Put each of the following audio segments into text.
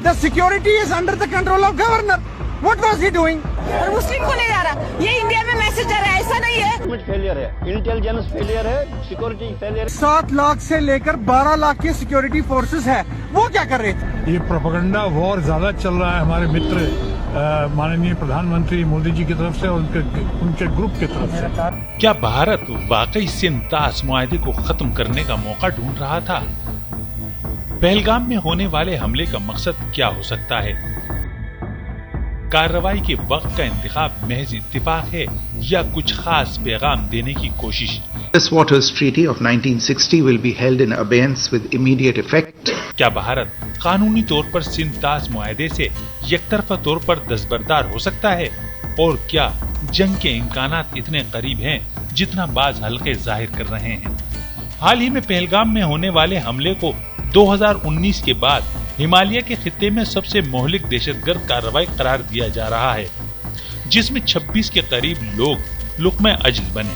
The security is under the control of governor. What was he doing? और मुस्लिम को नहीं जा रहा, ये इंडिया में मैसेज जा रहा है, ऐसा नहीं है। फेलियर है, इंटेलिजेंस फेलियर है, सिक्योरिटी फेलियर। 7 लाख से लेकर 12 लाख के सिक्योरिटी फोर्सेस है, वो क्या कर रहे थे? ये प्रोपेगेंडा वॉर ज्यादा चल रहा है हमारे मित्र माननीय प्रधानमंत्री मोदी जी की तरफ से और उनके ग्रुप की तरफ से। क्या भारत वाकई सिंतास मुआहदे को खत्म करने का मौका ढूंढ रहा था? पहलगाम में होने वाले हमले का मकसद क्या हो सकता है? कार्रवाई के वक्त का इंतखाब महज इत्तिफाक है या कुछ खास पैगाम देने की कोशिश? This Waters Treaty of 1960 will be held in abeyance with immediate effect. क्या भारत कानूनी तौर पर सिंतास मुआहदे से यकतरफा तौर पर दस्तबरदार हो सकता है? और क्या जंग के इम्कानात इतने करीब हैं जितना बाज हल्के जाहिर कर रहे हैं? हाल ही में पहलगाम में होने वाले हमले को 2019 के बाद हिमालय के खित्ते में सबसे मोहलिक दहशतगर्द कार्रवाई करार दिया जा रहा है, जिसमें 26 के करीब लोग लुक़्मा अजल बने।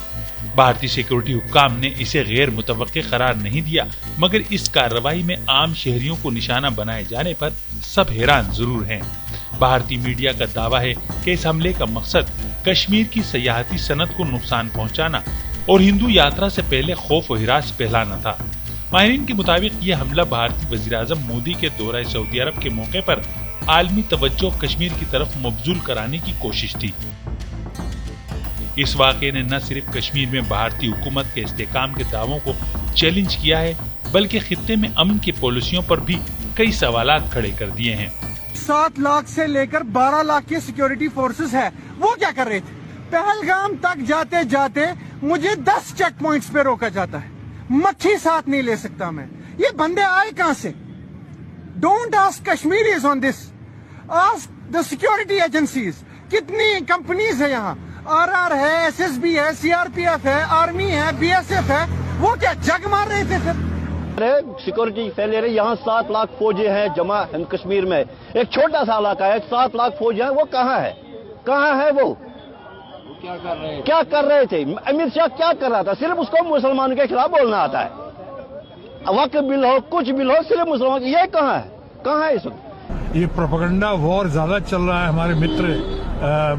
भारतीय सिक्योरिटी हुक्काम ने इसे गैर मुतवक्के करार नहीं दिया, मगर इस कार्रवाई में आम शहरियों को निशाना बनाए जाने पर सब हैरान जरूर हैं। भारतीय मीडिया का दावा है कि इस हमले का मकसद कश्मीर की सयाहती सनत को नुकसान पहुंचाना और हिंदू यात्रा से पहले खौफ और हिरास फैलाना था। माहिरीन के मुताबिक ये हमला भारतीय वज़ीर-ए-आज़म मोदी के दौरे सऊदी अरब के मौके पर आलमी तवज्जो कश्मीर की तरफ मबजूल कराने की कोशिश थी। इस वाक़े ने न सिर्फ कश्मीर में भारतीय हुकूमत के इस्तेहकाम के दावों को चैलेंज किया है, बल्कि खित्ते में अमन की पॉलिसियों पर भी कई सवालात खड़े कर दिए हैं। 7 लाख से लेकर 12 लाख के सिक्योरिटी फोर्सेस है, वो क्या कर रहे थे? पहलगाम तक जाते जाते मुझे 10 चेक पॉइंट्स पे रोका जाता है, मक्खी साथ नहीं ले सकता मैं। ये बंदे आए कहां से? Don't ask Kashmiris on this, ask the security agencies. कितनी कंपनीज है यहाँ? आरआर है, एसएसबी है, सीआरपीएफ है, आर्मी है, बीएसएफ है, वो क्या जग मार रहे थे फिर? सिक्योरिटी फेलियर है। यहाँ 7 लाख फौजी हैं जमा हिंद कश्मीर में, एक छोटा सा इलाका है, 7 लाख फौजी हैं, वो कहाँ है? कहाँ है वो? क्या कर रहे थे? अमित शाह क्या कर रहा था? सिर्फ उसको मुसलमानों के खिलाफ बोलना आता है। वक्त बिल हो, कुछ बिल हो, सिर्फ मुसलमान। ये कहाँ है? कहाँ है इस वक्त? ये प्रोपेगेंडा वॉर ज्यादा चल रहा है हमारे मित्र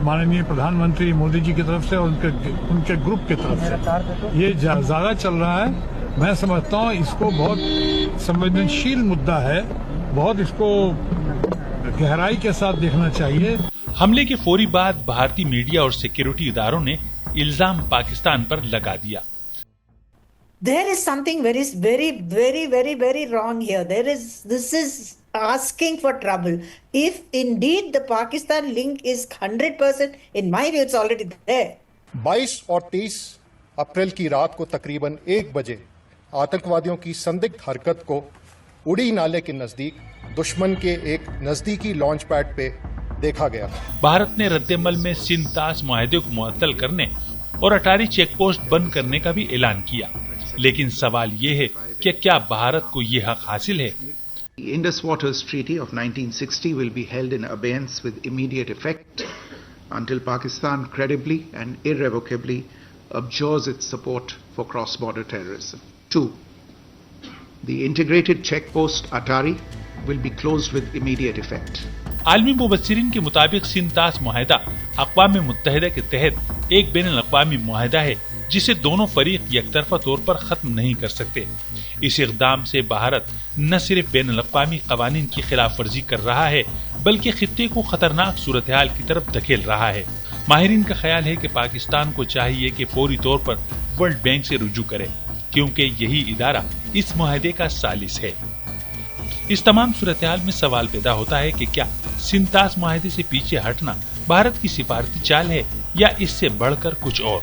माननीय प्रधानमंत्री मोदी जी की तरफ से और उनके ग्रुप की तरफ से। ये ज्यादा चल रहा है। मैं समझता हूँ इसको बहुत संवेदनशील मुद्दा है, बहुत इसको गहराई के साथ देखना चाहिए। हमले के फौरी बाद भारतीय मीडिया और सिक्योरिटी इदारों ने इल्जाम पाकिस्तान पर लगा दिया। There is something very wrong here. This is asking for trouble. If indeed the Pakistan link is 100%, in my view it's already there. 22 और 23 अप्रैल की रात को तकरीबन 1 बजे आतंकवादियों की संदिग्ध हरकत को उड़ी नाले के नजदीक दुश्मन के एक नजदीकी लॉन्च पैड पे देखा गया। भारत ने रद्देमल में सिंतास मुआहदे को मुअत्तल करने और अटारी चेक पोस्ट बंद करने का भी ऐलान किया, लेकिन सवाल ये है कि क्या भारत को ये हक हासिल है? The Indus Waters Treaty of 1960 will be held in abeyance with immediate effect until Pakistan credibly and irrevocably abjures its support for cross-border terrorism. 2. The integrated checkpost Atari will be closed with immediate effect. आलमी मुबस्सिरीन के मुताबिक सिंतास मुआहदा अक़वाम मुत्तहिदा के तहत एक बैनुल-अक़वामी मुआहदा है जिसे दोनों फरीक यकतरफा तौर पर खत्म नहीं कर सकते। इस इक़दाम से भारत न सिर्फ बैनुल-अक़वामी क़वानीन की खिलाफ वर्जी कर रहा है, बल्कि खित्ते को खतरनाक सूरत-ए-हाल की तरफ धकेल रहा है। माहिरीन का ख्याल है कि पाकिस्तान को चाहिए कि फौरी तौर पर वर्ल्ड बैंक से रुजू करे, क्योंकि यही इदारा इस मुआहदे का सालिस है। इस तमाम सूरत-ए-हाल में सवाल पैदा होता है कि क्या सिंतास मुआहदे से पीछे हटना भारत की सिफारती चाल है या इससे बढ़कर कुछ और?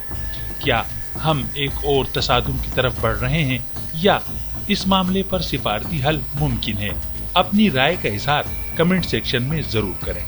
क्या हम एक और तसादुम की तरफ बढ़ रहे हैं या इस मामले पर सिफारती हल मुमकिन है? अपनी राय का इजहार कमेंट सेक्शन में जरूर करें।